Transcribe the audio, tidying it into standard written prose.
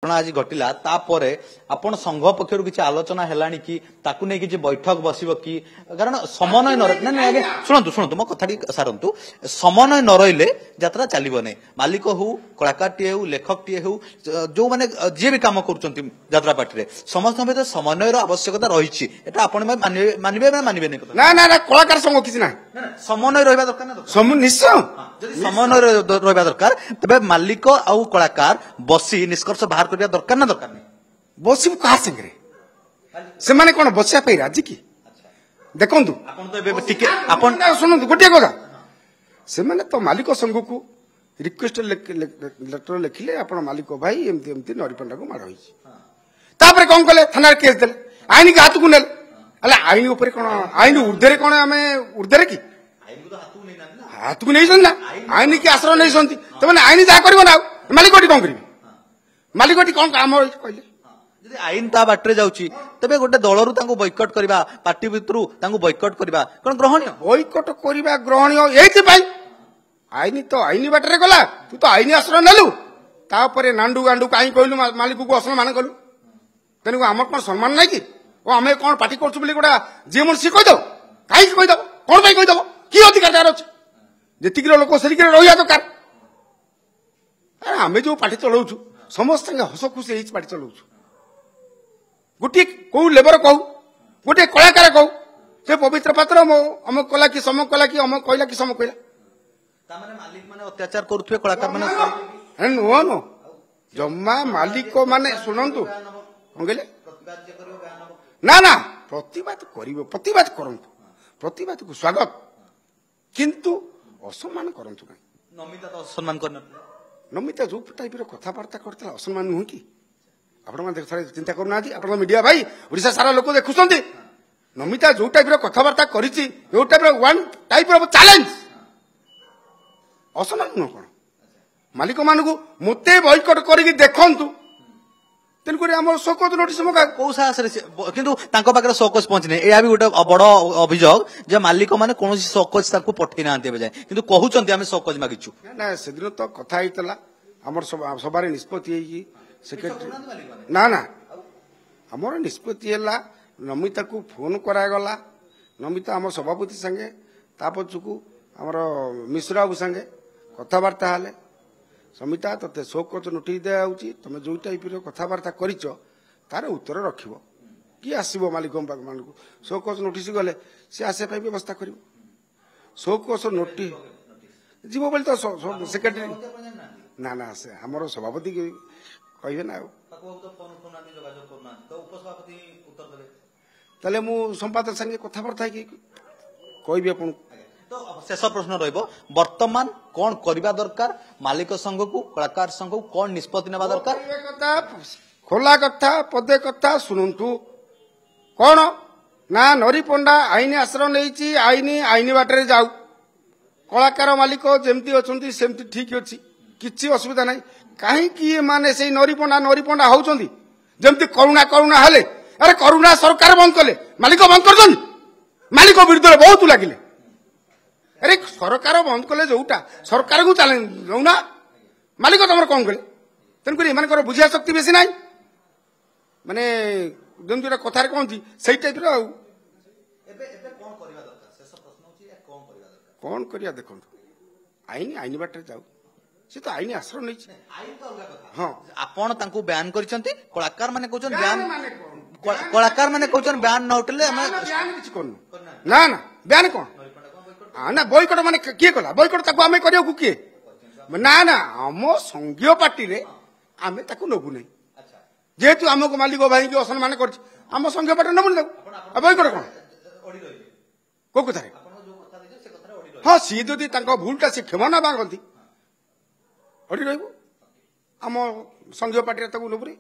घटना आज घटिला तापरे आपण संघ पक्षर किसी आलोचना हेलानी कि ताकू नहीं किसी बैठक बसिबो कि कारण समन्वय न ना आगे शुणु शुणु मो कथा सारंतु समन्वय न रहिले यात्रा चलिबो नै मालिक हो कलाकार टी हो लेखक टी हो जो माने जे भी काम करूचंती यात्रा पार्टी रे समस्त भीतर समन्वय रो आवश्यकता रहिछि एटा आपण मानिबे ना मानिबे नै ना ना ना कलाकार संघ किसी ना समन्वय रहबा दरकार ना निश्चय समन्वय रहबा दरकार तबे मालिक आउ कलाकार बसी निष्कर्ष बाहर करिया दरकार ना दरकार नै बसी कहा संगे से माने कोन बसिया पई राजी की देखंतु आपण तो एबे टिके आपण सुनंतु गोटिया कथा से माने तो मालिक संघ को रिक्वेस्ट लेटर लिखिले आपण मालिक भाई एमती एमती नरिपंडा को मार होई तापर कोन कले थाना केस देले आईन के हाथ को नेले अले आईन ऊपर कोन आईन ऊर्धरे कोन हमें ऊर्धरे की आईन को हाथ को नै ना हाथ को नै ना आईन की आश्रय नै संती त माने आईन जा करबो ना मालिक कोटी कोन करिबे मालिक कोटी कोन काम होई कहले यदि आईन ता बाटरे जाउची तबे गोटे दलरु तांको बॉयकॉट करबा पार्टी भितरु तांको बॉयकॉट करबा कोन ग्रहणीय बॉयकॉट करबा ग्रहणीय एथि पई आईन तो आईन बाटरे गला तू तो आईन आश्रय नेलु तापरे नांडू गांडू काई कहलु मालिक को असल मान कलु तेनु हमर कोन सम्मान नै की ओ हमें कोन पार्टी करछु बोली गोटा जे मन सी कहि दो काई कहि दो कोन पई कहि दो की अधिकार दार अछि जेतिक लोक सरिक रहिया दरकार अरे हमें जो पार्टी चलाउछु समस्त हस खुशी एच पार्टी चलाउछु गोटे कौ लेबर कहू गोटे कलाकार कहू से पवित्र पात्र अमुक कला कि समक कला कि अमुक कहला कि समक कहला तामाने मालिक माने अत्याचार करूथबे कलाकार माने नो नो जम्मा मालिक माने सुनंतु कहले ना ना प्रतिवाद करिवो प्रतिवाद करंतु प्रतिवाद को स्वागत किंतु असम्मान करंतु नै नमिता तो सम्मान करन नमिता जो टाइप रो कथावार्ता करता असम्मान नुह कि आपण चिंता करूना आप मीडिया भाई ओडिशा सारा लोक देखुंत नमिता जो टाइप कथबार्ता कर वन टाइप चैलेंज असमान नुह कौन मालिक मान मत बॉयकॉट कर देखु तेणुक शोकज नोटिस मगा कौ साहस किंतु तांको पाखरे शोकज पहुंचने या भी गोटे बड़ अभियोग जे मालिक माने कोनोसी शोकज ताको पठै नांते बजाय किंतु कहउचंती आमे शोकज मागिछु ना से दिन तो कथा हितला हमर सबारे निष्पत्ति हेई सेक्रेटरी ना ना हमर निष्पत्ति हैला नमिता को फोन करागला नमिता हमर सभापति संगे तापचुकू हमर मिश्रा बाबू संगे कथबार्ता हाले समिता तते शोकज नोटिस दिया होउची तमे जो टाइप रो कथबार्ता करिचो तार उत्तर रखिबो कि आसीबो मालिक मान को शोकज नोटिस गले से आसे पई व्यवस्था करिवो शोकज नोटिस जीवो बोल तो सेक्रेटरी ना ना से हमर सभापति कहिबे ना ताले मु संपादक संगे कथबार्ता कि कहबी अपन तो शेष प्रश्न रहिबो वर्तमान कोन करबा दरकार मालिक संघ को कलाकार संघ को कोन निष्पत्ति नेबा दरकार कथा खोला कथा पदे कथा सुनंतु कोन ना नरी पंडा आईन आश्रय नैची आईन आईन बाटरे जाऊ कलाकार मालिक जेमती अछंती सेमती ठीक अछि किछि असुविधा नै काहे कि माने से नरी पंडा होउचंती जेमती करुणा करुणा हले अरे करुणा सरकार बंद कले मालिक बंद कर दन मालिक विरुद्ध बहुत लागिले अरे सरकार बंद कले जोटा सरकार को चैलेंज जोना मालिक तुम कौन कले तेणुक एम बुझा शक्ति बेसी ना माने जमी कथार कहती से टाइप कौन करिया देखो आईन आईन बाटर जाऊ से तो आईन आश्रय नहीं हाँ आपण तांको बयान करिसंती कलाकार माने कहउछन बयान कलाकार माने कहउछन बयान न उठले हम बयान किछ करनु ना ना बयान कौन ना बॉयकॉट माने किए कला बॉयकॉट ताको हमें करियो कु किए ना ना हम संघीय पार्टी रे हमें ताको नबु नै अच्छा जेतु हमको मालिक भाई जो असम्मान करछि हम संघीय पार्टी नबु नै बॉयकॉट कोन ओडी रहि को कथा रे आपण जो कथा दैछ से कथा रे ओडी रहि हां सी जदी ताको भूलटा से क्षमा ना मागंती ओडी रहिबो हम संघीय पार्टी रे ताको नबु रे